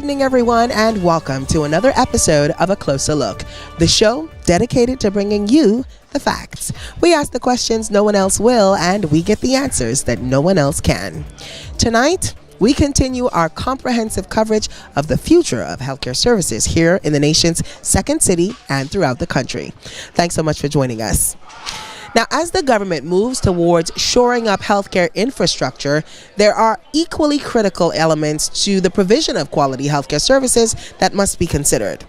evening, everyone, and welcome to another episode of A Closer Look, the show dedicated to bringing you the facts. We ask the questions no one else will, and we get the answers that no one else can. Tonight, we continue our comprehensive coverage of the future of healthcare services here in the nation's second city and throughout the country. Thanks so much for joining us. Now, as the government moves towards shoring up healthcare infrastructure, there are equally critical elements to the provision of quality healthcare services that must be considered.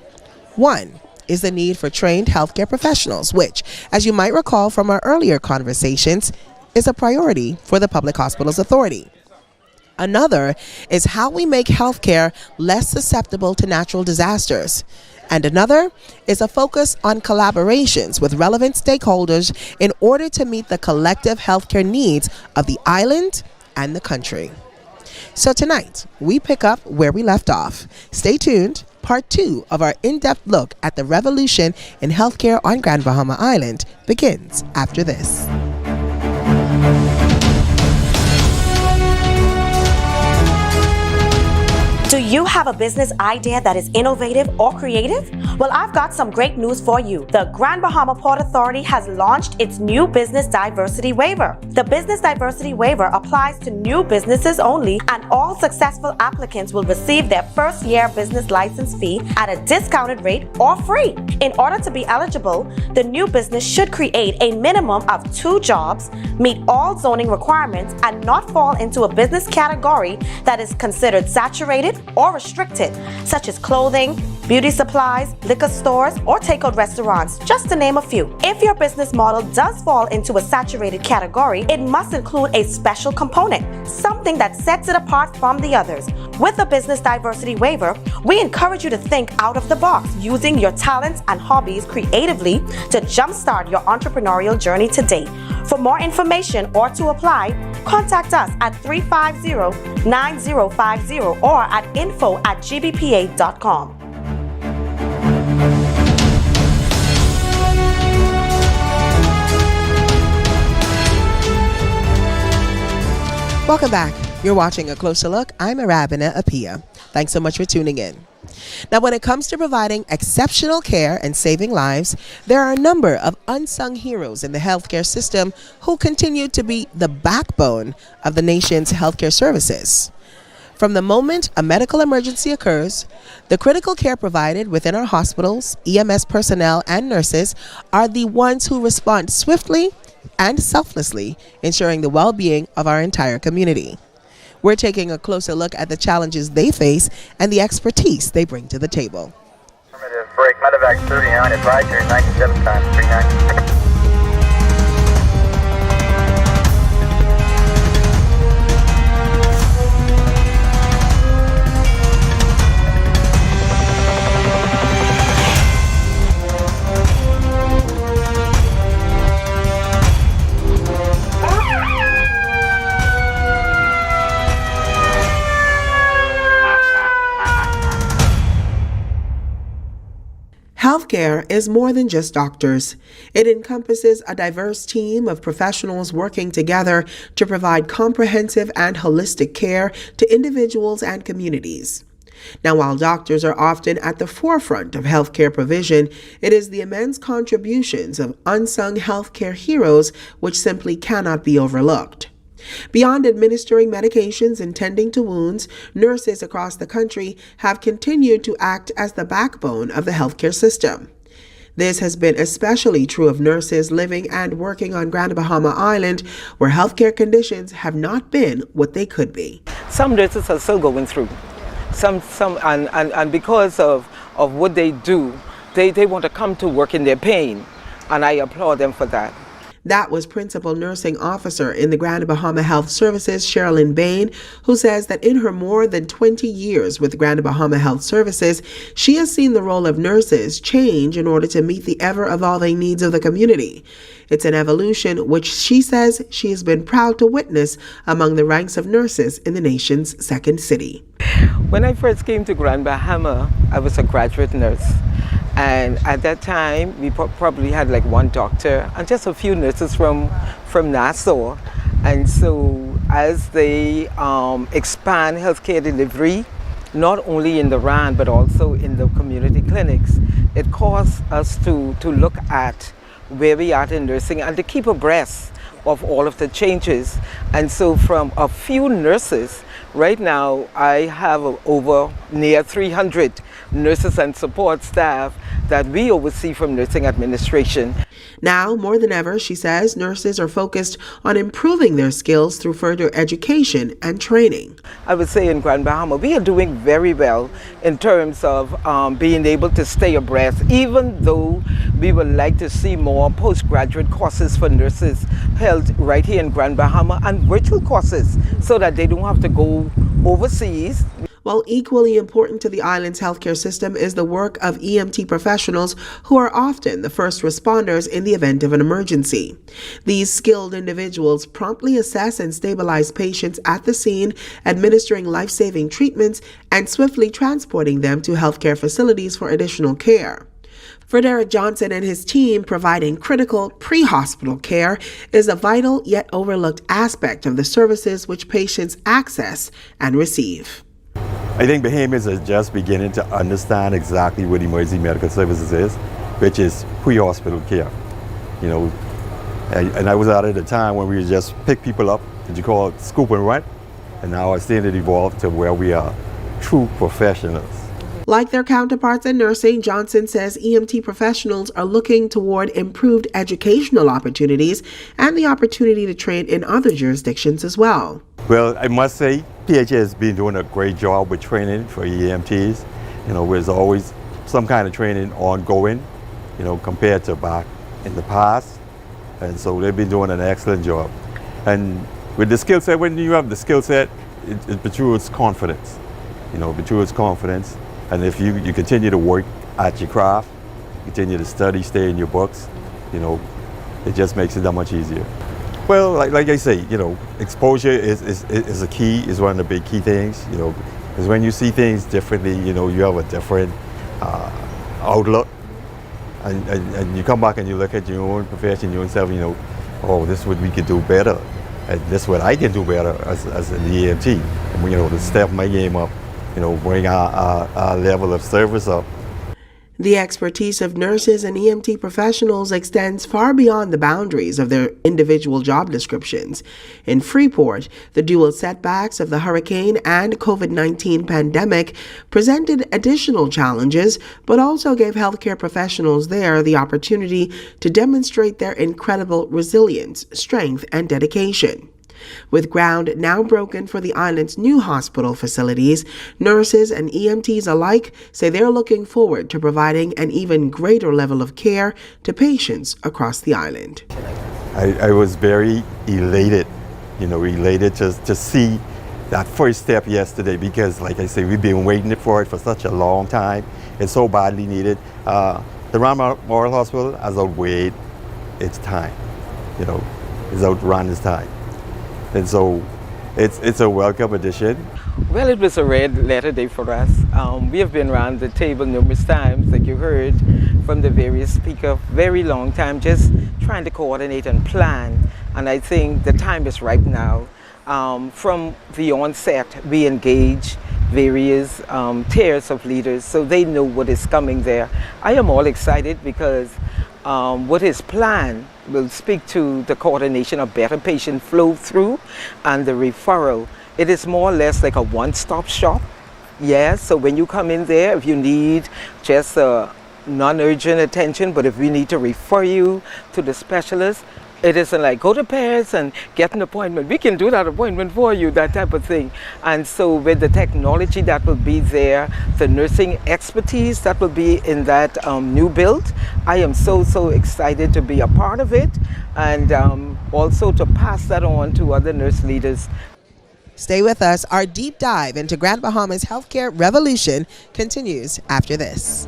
One is the need for trained healthcare professionals, which, as you might recall from our earlier conversations, is a priority for the Public Hospitals Authority. Another is how we make healthcare less susceptible to natural disasters. And another is a focus on collaborations with relevant stakeholders in order to meet the collective healthcare needs of the island and the country. So tonight, we pick up where we left off. Stay tuned. Part 2 of our in-depth look at the revolution in healthcare on Grand Bahama Island begins after this. Do you have a business idea that is innovative or creative? Well, I've got some great news for you. The Grand Bahama Port Authority has launched its new Business Diversity Waiver. The Business Diversity Waiver applies to new businesses only, and all successful applicants will receive their first year business license fee at a discounted rate or free. In order to be eligible, the new business should create a minimum of 2 jobs, meet all zoning requirements, and not fall into a business category that is considered saturated or restricted, such as clothing, beauty supplies, liquor stores, or takeout restaurants, just to name a few. If your business model does fall into a saturated category, it must include a special component, something that sets it apart from the others. With the Business Diversity Waiver, we encourage you to think out of the box, using your talents and hobbies creatively to jumpstart your entrepreneurial journey today. For more information or to apply, contact us at 350-9050 or at info@gbpa.com. Welcome back. You're watching A Closer Look. I'm Arabina Apia. Thanks so much for tuning in. Now, when it comes to providing exceptional care and saving lives, there are a number of unsung heroes in the healthcare system who continue to be the backbone of the nation's healthcare services. From the moment a medical emergency occurs, the critical care provided within our hospitals, EMS personnel, and nurses are the ones who respond swiftly and selflessly, ensuring the well-being of our entire community. We're taking a closer look at the challenges they face and the expertise they bring to the table. Affirmative. Break. Medevac 39. Advisory 97 times 39. Healthcare is more than just doctors. It encompasses a diverse team of professionals working together to provide comprehensive and holistic care to individuals and communities. Now, while doctors are often at the forefront of healthcare provision, it is the immense contributions of unsung healthcare heroes which simply cannot be overlooked. Beyond administering medications and tending to wounds, nurses across the country have continued to act as the backbone of the healthcare system. This has been especially true of nurses living and working on Grand Bahama Island, where healthcare conditions have not been what they could be. Some nurses are still going through. And because of what they do, they want to come to work in their pain, and I applaud them for that. That was Principal Nursing Officer in the Grand Bahama Health Services, Sherilyn Bain, who says that in her more than 20 years with Grand Bahama Health Services, she has seen the role of nurses change in order to meet the ever-evolving needs of the community. It's an evolution which she says she has been proud to witness among the ranks of nurses in the nation's second city. When I first came to Grand Bahama, I was a graduate nurse. And at that time, we probably had like one doctor and just a few nurses from Nassau. And so as they expand healthcare delivery, not only in the RAN but also in the community clinics, it caused us to look at where we are in nursing and to keep abreast of all of the changes. And so from a few nurses, right now I have over near 300 nurses and support staff that we oversee from nursing administration. Now, more than ever, she says, nurses are focused on improving their skills through further education and training. I would say in Grand Bahama, we are doing very well in terms of being able to stay abreast, even though we would like to see more postgraduate courses for nurses held right here in Grand Bahama and virtual courses so that they don't have to go overseas. While equally important to the island's healthcare system is the work of EMT professionals who are often the first responders in the event of an emergency. These skilled individuals promptly assess and stabilize patients at the scene, administering life-saving treatments and swiftly transporting them to healthcare facilities for additional care. For Derek Johnson and his team, providing critical pre-hospital care is a vital yet overlooked aspect of the services which patients access and receive. I think Bahamians are just beginning to understand exactly what emergency medical services is, which is pre-hospital care. You know, and I was out at a time when we would just pick people up, that you call it scoop and run, and now I've seen it evolve to where we are true professionals. Like their counterparts in nursing, Johnson says EMT professionals are looking toward improved educational opportunities and the opportunity to train in other jurisdictions as well. Well, I must say, PHA has been doing a great job with training for EMTs. You know, there's always some kind of training ongoing, you know, compared to back in the past. And so they've been doing an excellent job. And with the skill set, when you have the skill set, it protrudes confidence. You know, it protrudes confidence. And if you continue to work at your craft, continue to study, stay in your books, you know, it just makes it that much easier. Well, like I say, you know, exposure is a key, is one of the big key things, you know, because when you see things differently, you know, you have a different outlook, and you come back and you look at your own profession, your own self, you know, oh, this is what we could do better, and this is what I can do better as an EMT, and, you know, to step my game up, you know, bring our level of service up. The expertise of nurses and EMT professionals extends far beyond the boundaries of their individual job descriptions. In Freeport, the dual setbacks of the hurricane and COVID-19 pandemic presented additional challenges, but also gave healthcare professionals there the opportunity to demonstrate their incredible resilience, strength, and dedication. With ground now broken for the island's new hospital facilities, nurses and EMTs alike say they're looking forward to providing an even greater level of care to patients across the island. I was very elated, you know, to see that first step yesterday, because like I say, we've been waiting for it for such a long time. It's so badly needed. The Ron Memorial Hospital has outweighed its time, you know, it's outrun its time. And so it's a welcome addition. Well, it was a red letter day for us. We have been around the table numerous times, like you heard from the various speakers, very long time, just trying to coordinate and plan. And I think the time is ripe now. From the onset, we engage various tiers of leaders so they know what is coming there. I am all excited because what is planned will speak to the coordination of better patient flow through and the referral. It is more or less like a one-stop shop. Yeah, so when you come in there, if you need just non-urgent attention, but if we need to refer you to the specialist, it isn't like go to Paris and get an appointment. We can do that appointment for you, that type of thing. And so with the technology that will be there, the nursing expertise that will be in that new build, I am so excited to be a part of it, and also to pass that on to other nurse leaders. Stay with us. Our deep dive into Grand Bahama's healthcare revolution continues after this.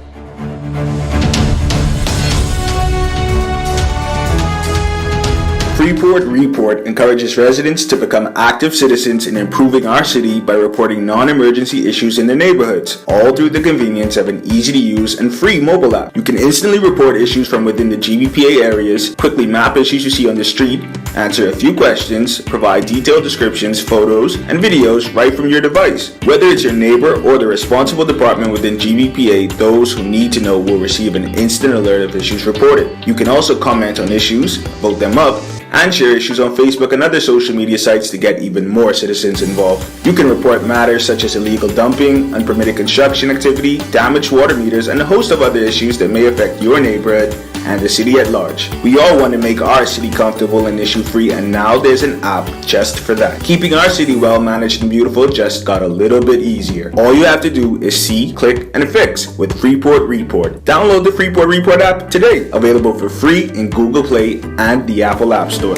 Freeport Report encourages residents to become active citizens in improving our city by reporting non-emergency issues in their neighborhoods, all through the convenience of an easy-to-use and free mobile app. You can instantly report issues from within the GBPA areas, quickly map issues you see on the street, answer a few questions, provide detailed descriptions, photos, and videos right from your device. Whether it's your neighbor or the responsible department within GBPA, those who need to know will receive an instant alert of issues reported. You can also comment on issues, vote them up, and share issues on Facebook and other social media sites to get even more citizens involved. You can report matters such as illegal dumping, unpermitted construction activity, damaged water meters, and a host of other issues that may affect your neighborhood and the city at large. We all want to make our city comfortable and issue-free, and now there's an app just for that. Keeping our city well managed and beautiful just got a little bit easier. All you have to do is see, click, and fix with Freeport Report. Download the Freeport Report app today, available for free in Google Play and the Apple App Store.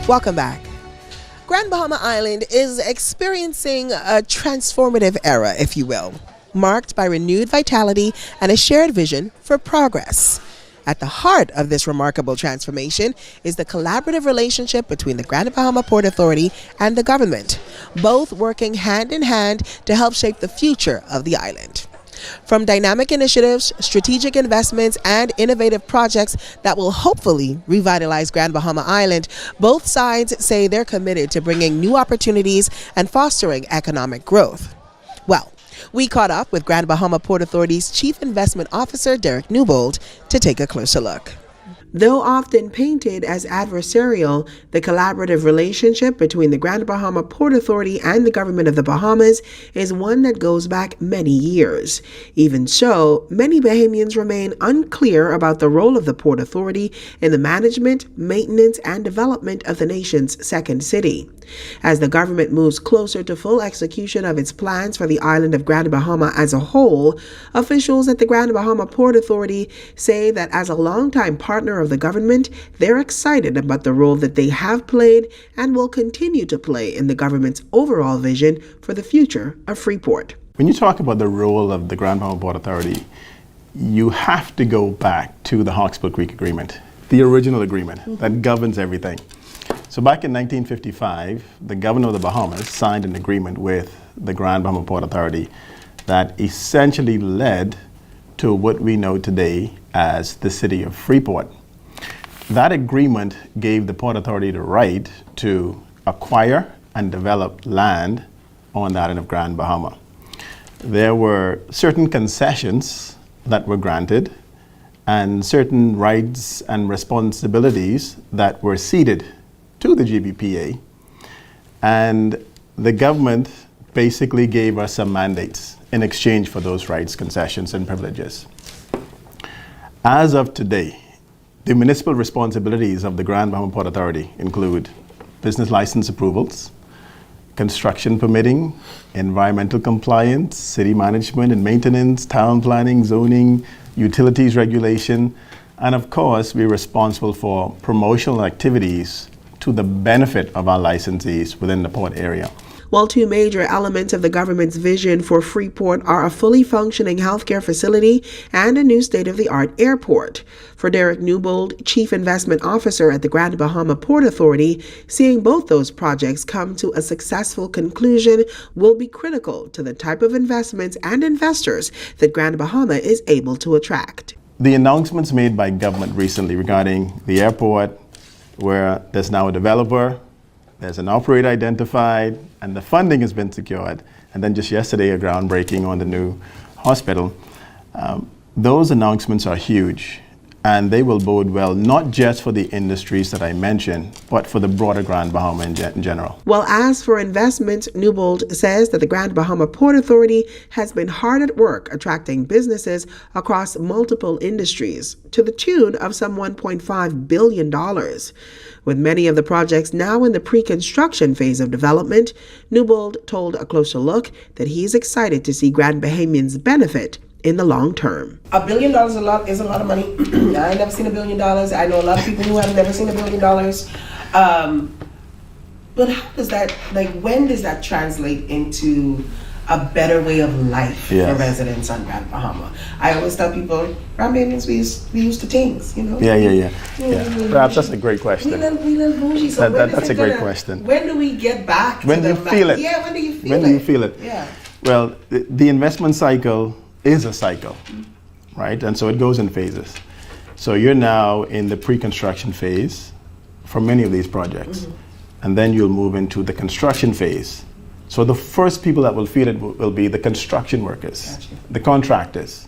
Welcome back. Grand Bahama Island is experiencing a transformative era, if you will, marked by renewed vitality and a shared vision for progress. At the heart of this remarkable transformation is the collaborative relationship between the Grand Bahama Port Authority and the government, both working hand in hand to help shape the future of the island. From dynamic initiatives, strategic investments, and innovative projects that will hopefully revitalize Grand Bahama Island, both sides say they're committed to bringing new opportunities and fostering economic growth. Well, we caught up with Grand Bahama Port Authority's Chief Investment Officer, Derek Newbold, to take a closer look. Though often painted as adversarial, the collaborative relationship between the Grand Bahama Port Authority and the government of the Bahamas is one that goes back many years. Even so, many Bahamians remain unclear about the role of the Port Authority in the management, maintenance, and development of the nation's second city. As the government moves closer to full execution of its plans for the island of Grand Bahama as a whole, officials at the Grand Bahama Port Authority say that as a longtime partner of the government, they're excited about the role that they have played and will continue to play in the government's overall vision for the future of Freeport. When you talk about the role of the Grand Bahama Port Authority, you have to go back to the Hawkesbury Creek Agreement, the original agreement that governs everything. So back in 1955, the governor of the Bahamas signed an agreement with the Grand Bahama Port Authority that essentially led to what we know today as the city of Freeport. That agreement gave the Port Authority the right to acquire and develop land on the island of Grand Bahama. There were certain concessions that were granted and certain rights and responsibilities that were ceded to the GBPA, and the government basically gave us some mandates in exchange for those rights, concessions, and privileges. As of today, the municipal responsibilities of the Grand Bahama Port Authority include business license approvals, construction permitting, environmental compliance, city management and maintenance, town planning, zoning, utilities regulation, and of course, we're responsible for promotional activities to the benefit of our licensees within the port area. While two major elements of the government's vision for Freeport are a fully functioning healthcare facility and a new state-of-the-art airport. For Derek Newbold, Chief Investment Officer at the Grand Bahama Port Authority, seeing both those projects come to a successful conclusion will be critical to the type of investments and investors that Grand Bahama is able to attract. The announcements made by government recently regarding the airport, where there's now a developer, there's an operator identified, and the funding has been secured, and then just yesterday a groundbreaking on the new hospital. Those announcements are huge, And they will bode well, not just for the industries that I mentioned, but for the broader Grand Bahama in general. Well, as for investment, Newbold says that the Grand Bahama Port Authority has been hard at work attracting businesses across multiple industries to the tune of some $1.5 billion. With many of the projects now in the pre-construction phase of development, Newbold told A Closer Look that he is excited to see Grand Bahamians benefit in the long term. $1 billion is a lot of money. I ain't never seen $1 billion. I know a lot of people who have never seen $1 billion. But how does that, when does that translate into a better way of life for residents on Grand Bahama? I always tell people, Grand Bahamians, we used to things, Yeah. Perhaps that's a great question. We little bougie. So that's a great question. When do we get back when to do you feel it? Yeah, when do you feel it? When do you feel it? Yeah. Well, the investment cycle is a cycle, right? And so it goes in phases. So you're now in the pre-construction phase for many of these projects. And then you'll move into the construction phase. So the first people that will feel it will be the construction workers, the contractors.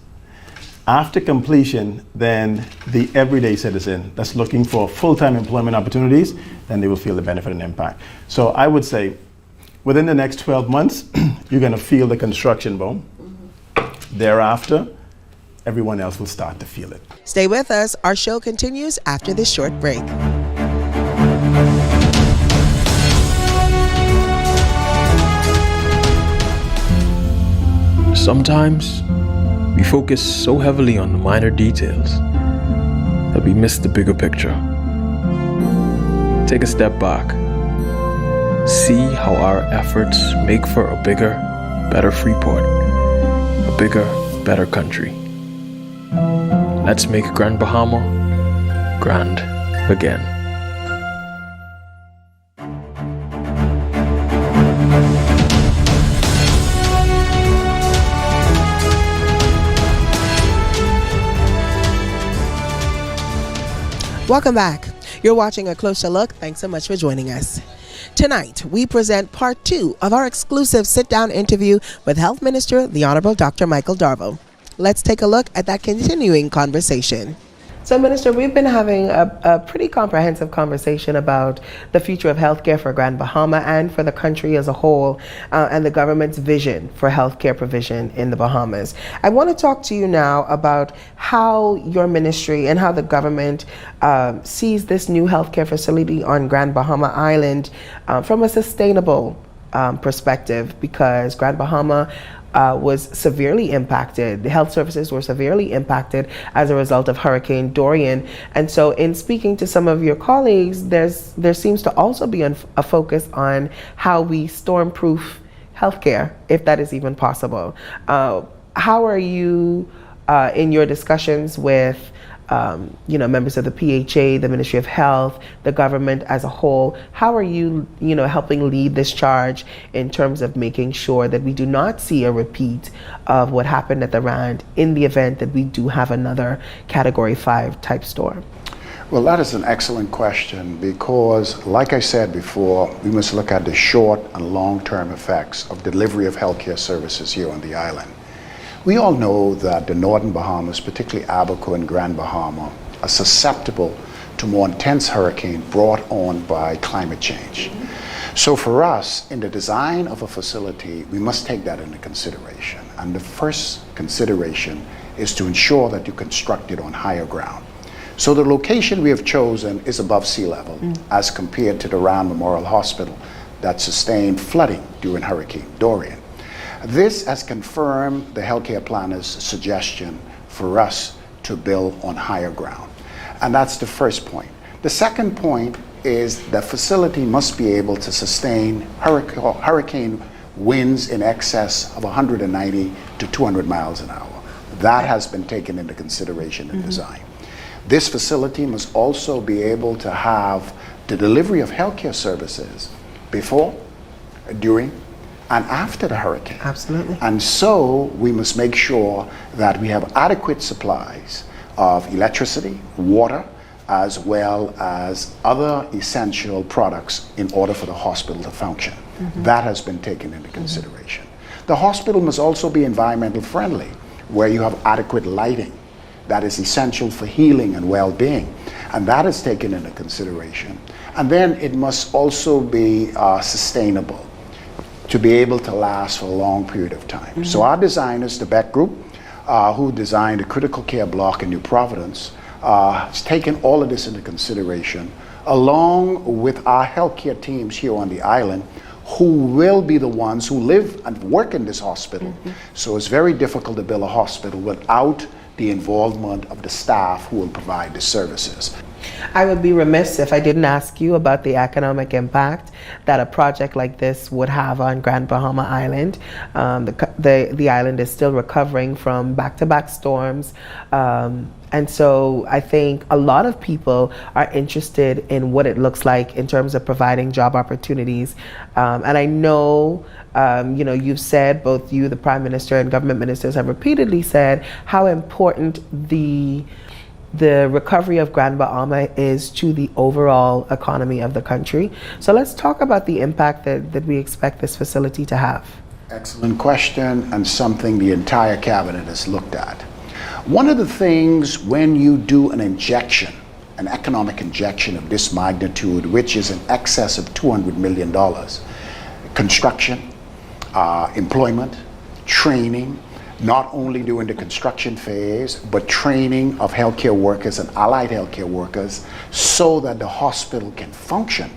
After completion, then the everyday citizen that's looking for full-time employment opportunities, then they will feel the benefit and impact. So I would say within the next 12 months, you're going to feel the construction boom. Thereafter, everyone else will start to feel it. Stay with us. Our show continues after this short break. Sometimes we focus so heavily on the minor details that we miss the bigger picture. Take a step back. See how our efforts make for a bigger, better Freeport. A bigger, better country. Let's make Grand Bahama grand again. Welcome back. You're watching A Closer Look. Thanks so much for joining us. Tonight, we present part 2 of our exclusive sit-down interview with Health Minister, the Honorable Dr. Michael Darvaux. Let's take a look at that continuing conversation. So, Minister, we've been having a pretty comprehensive conversation about the future of healthcare for Grand Bahama and for the country as a whole, and the government's vision for healthcare provision in the Bahamas. I want to talk to you now about how your ministry and how the government sees this new healthcare facility on Grand Bahama Island from a sustainable perspective, because Grand Bahama was severely impacted. The health services were severely impacted as a result of Hurricane Dorian. And so in speaking to some of your colleagues, there seems to also be a focus on how we storm-proof healthcare, if that is even possible. How are you in your discussions with members of the PHA, the Ministry of Health, the government as a whole? How are you, helping lead this charge in terms of making sure that we do not see a repeat of what happened at the Rand in the event that we do have another Category 5 type storm? Well, that is an excellent question, because, like I said before, we must look at the short and long-term effects of delivery of healthcare services here on the island. We all know that the northern Bahamas, particularly Abaco and Grand Bahama, are susceptible to more intense hurricane brought on by climate change. So for us, in the design of a facility, we must take that into consideration. And the first consideration is to ensure that you construct it on higher ground. So the location we have chosen is above sea level, as compared to the Rand Memorial Hospital that sustained flooding during Hurricane Dorian. This has confirmed the healthcare planner's suggestion for us to build on higher ground. And that's the first point. The second point is the facility must be able to sustain hurricane winds in excess of 190 to 200 miles an hour. That has been taken into consideration in design. This facility must also be able to have the delivery of healthcare services before, during, and after the hurricane. Absolutely. And so we must make sure that we have adequate supplies of electricity, water, as well as other essential products in order for the hospital to function. That has been taken into consideration. The hospital must also be environmental friendly, where you have adequate lighting that is essential for healing and well-being. And that is taken into consideration. And then it must also be sustainable to be able to last for a long period of time. So our designers, the Beck Group, who designed a critical care block in New Providence, has taken all of this into consideration, along with our healthcare teams here on the island, who will be the ones who live and work in this hospital. So it's very difficult to build a hospital without the involvement of the staff who will provide the services. I would be remiss if I didn't ask you about the economic impact that a project like this would have on Grand Bahama Island. The island is still recovering from back-to-back storms. And so I think a lot of people are interested in what it looks like in terms of providing job opportunities. And I know, you've said, both you, the Prime Minister, and government ministers have repeatedly said how important the recovery of Grand Bahama is to the overall economy of the country. So let's talk about the impact that we expect this facility to have. Excellent question, and something the entire cabinet has looked at. One of the things when you do an injection, an economic injection of this magnitude, which is in excess of $200 million, construction, employment, training, not only during the construction phase, but training of healthcare workers and allied healthcare workers so that the hospital can function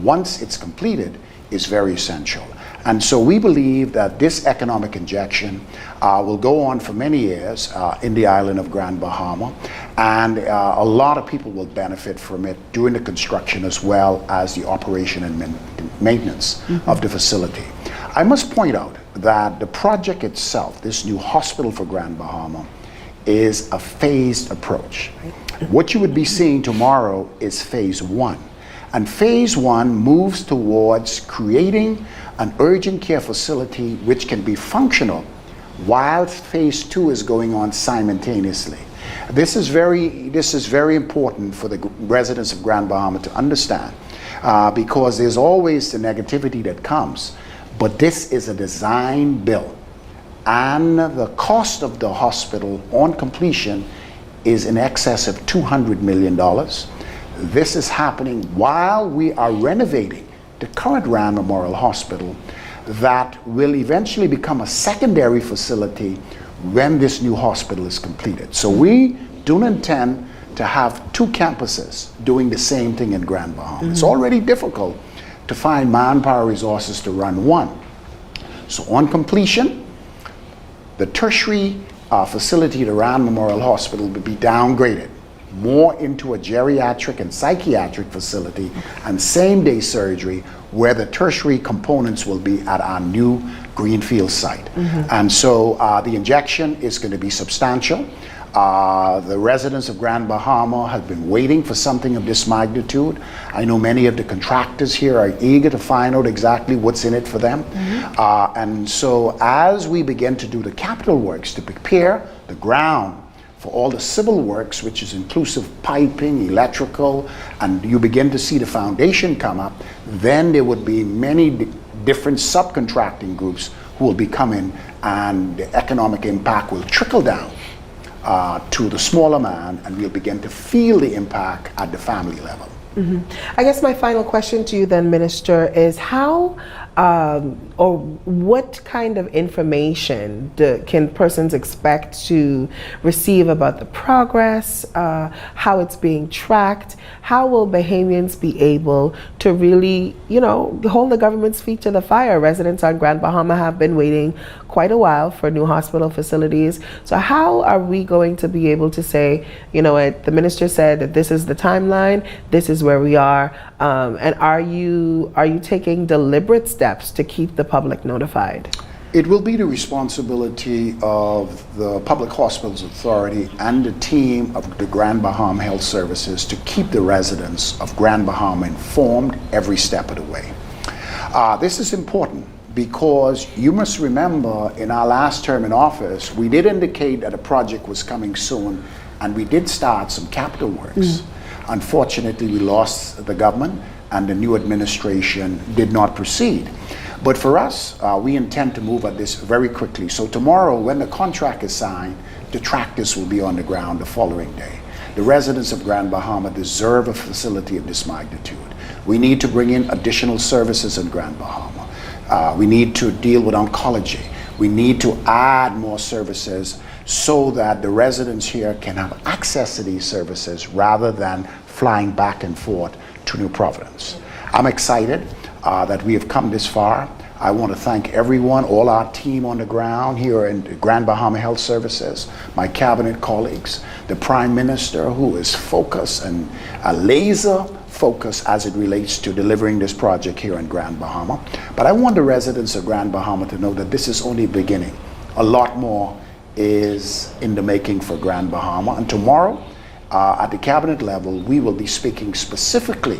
once it's completed is very essential. And so we believe that this economic injection will go on for many years in the island of Grand Bahama, and a lot of people will benefit from it during the construction as well as the operation and maintenance of the facility. I must point out that the project itself, this new hospital for Grand Bahama, is a phased approach. What you would be seeing tomorrow is phase one. And phase one moves towards creating an urgent care facility which can be functional while phase two is going on simultaneously. This is very important for the residents of Grand Bahama to understand, because there's always the negativity that comes. But this is a design bill, and the cost of the hospital on completion is in excess of $200 million. This is happening while we are renovating the current Rand Memorial Hospital that will eventually become a secondary facility when this new hospital is completed. So we don't intend to have two campuses doing the same thing in Grand Bahama. It's already difficult to find manpower resources to run one. So on completion, the tertiary facility, the Rand Memorial Hospital, will be downgraded more into a geriatric and psychiatric facility and same-day surgery, where the tertiary components will be at our new greenfield site. And so the injection is going to be substantial. The residents of Grand Bahama have been waiting for something of this magnitude. I know many of the contractors here are eager to find out exactly what's in it for them. And so as we begin to do the capital works to prepare the ground for all the civil works, which is inclusive piping, electrical, and you begin to see the foundation come up, then there would be many different subcontracting groups who will be coming, and the economic impact will trickle down to the smaller man, and we'll begin to feel the impact at the family level. I guess my final question to you then, Minister, is how or what kind of information can persons expect to receive about the progress, how it's being tracked? How will Bahamians be able to really, hold the government's feet to the fire? Residents on Grand Bahama have been waiting quite a while for new hospital facilities. So how are we going to be able to say, the minister said that this is the timeline, this is where we are, and are you taking deliberate steps to keep the public notified? It will be the responsibility of the Public Hospitals Authority and the team of the Grand Bahama Health Services to keep the residents of Grand Bahama informed every step of the way. This is important because you must remember, in our last term in office, we did indicate that a project was coming soon, and we did start some capital works. Unfortunately, we lost the government, and the new administration did not proceed. But for us, we intend to move at this very quickly. So tomorrow, when the contract is signed, the tractors will be on the ground the following day. The residents of Grand Bahama deserve a facility of this magnitude. We need to bring in additional services in Grand Bahama. We need to deal with oncology. We need to add more services so that the residents here can have access to these services rather than flying back and forth to New Providence. I'm excited that we have come this far. I want to thank everyone, all our team on the ground here in Grand Bahama Health Services, my cabinet colleagues, the Prime Minister, who is focused and a laser focus as it relates to delivering this project here in Grand Bahama. But I want the residents of Grand Bahama to know that this is only beginning. A lot more is in the making for Grand Bahama. And tomorrow, at the cabinet level, we will be speaking specifically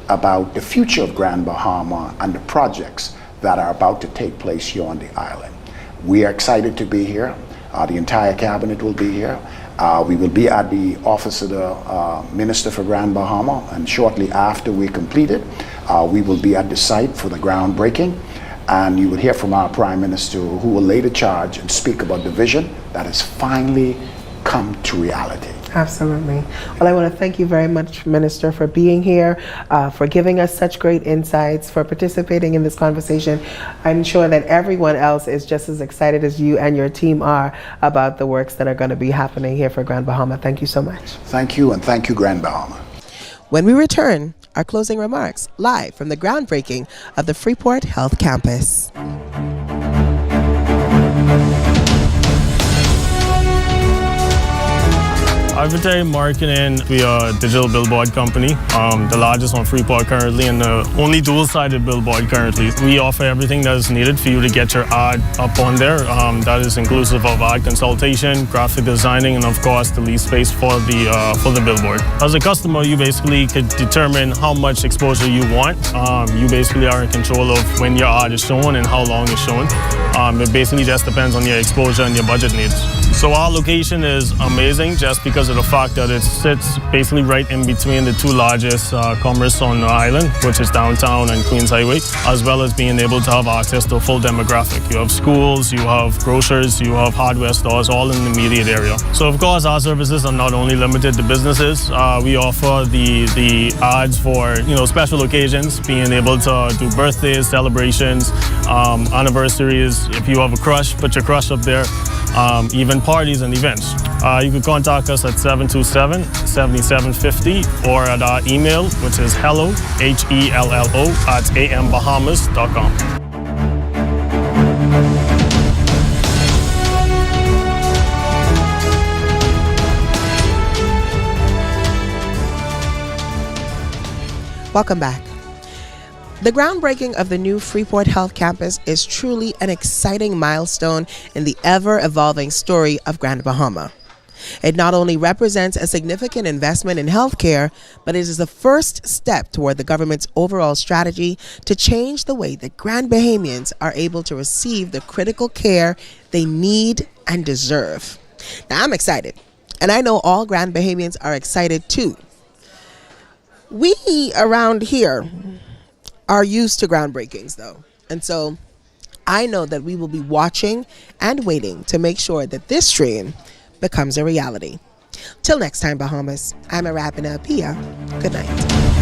about the future of Grand Bahama and the projects that are about to take place here on the island. We are excited to be here. The entire cabinet will be here. We will be at the office of the Minister for Grand Bahama, and shortly after we complete it, we will be at the site for the groundbreaking, and you will hear from our Prime Minister, who will lay the charge and speak about the vision that has finally come to reality. Absolutely. Well, I want to thank you very much, Minister, for being here, for giving us such great insights, for participating in this conversation. I'm sure that everyone else is just as excited as you and your team are about the works that are going to be happening here for Grand Bahama. Thank you so much. Thank you, and thank you, Grand Bahama. When we return, our closing remarks live from the groundbreaking of the Freeport Health Campus. Advertising Marketing, we are a digital billboard company, the largest on Freeport currently and the only dual-sided billboard currently. We offer everything that is needed for you to get your ad up on there. That is inclusive of ad consultation, graphic designing, and of course the lease space for the billboard. As a customer, you basically could determine how much exposure you want. You basically are in control of when your ad is shown and how long it's shown. It basically just depends on your exposure and your budget needs. So our location is amazing just because of the fact that it sits basically right in between the two largest commerce on the island, which is downtown and Queens Highway, as well as being able to have access to a full demographic. You have schools, you have grocers, you have hardware stores, all in the immediate area. So of course our services are not only limited to businesses. We offer the ads for special occasions, being able to do birthdays, celebrations, anniversaries. If you have a crush, put your crush up there. Even parties and events. You can contact us at 727-7750 or at our email, which is hello, HELLO, @ambahamas.com. Welcome back. The groundbreaking of the new Freeport Health Campus is truly an exciting milestone in the ever-evolving story of Grand Bahama. It not only represents a significant investment in healthcare, but it is the first step toward the government's overall strategy to change the way that Grand Bahamians are able to receive the critical care they need and deserve. Now, I'm excited, and I know all Grand Bahamians are excited too. We around here are used to groundbreakings though. And so I know that we will be watching and waiting to make sure that this dream becomes a reality. Till next time, Bahamas, I'm Arabina Apia. Good night.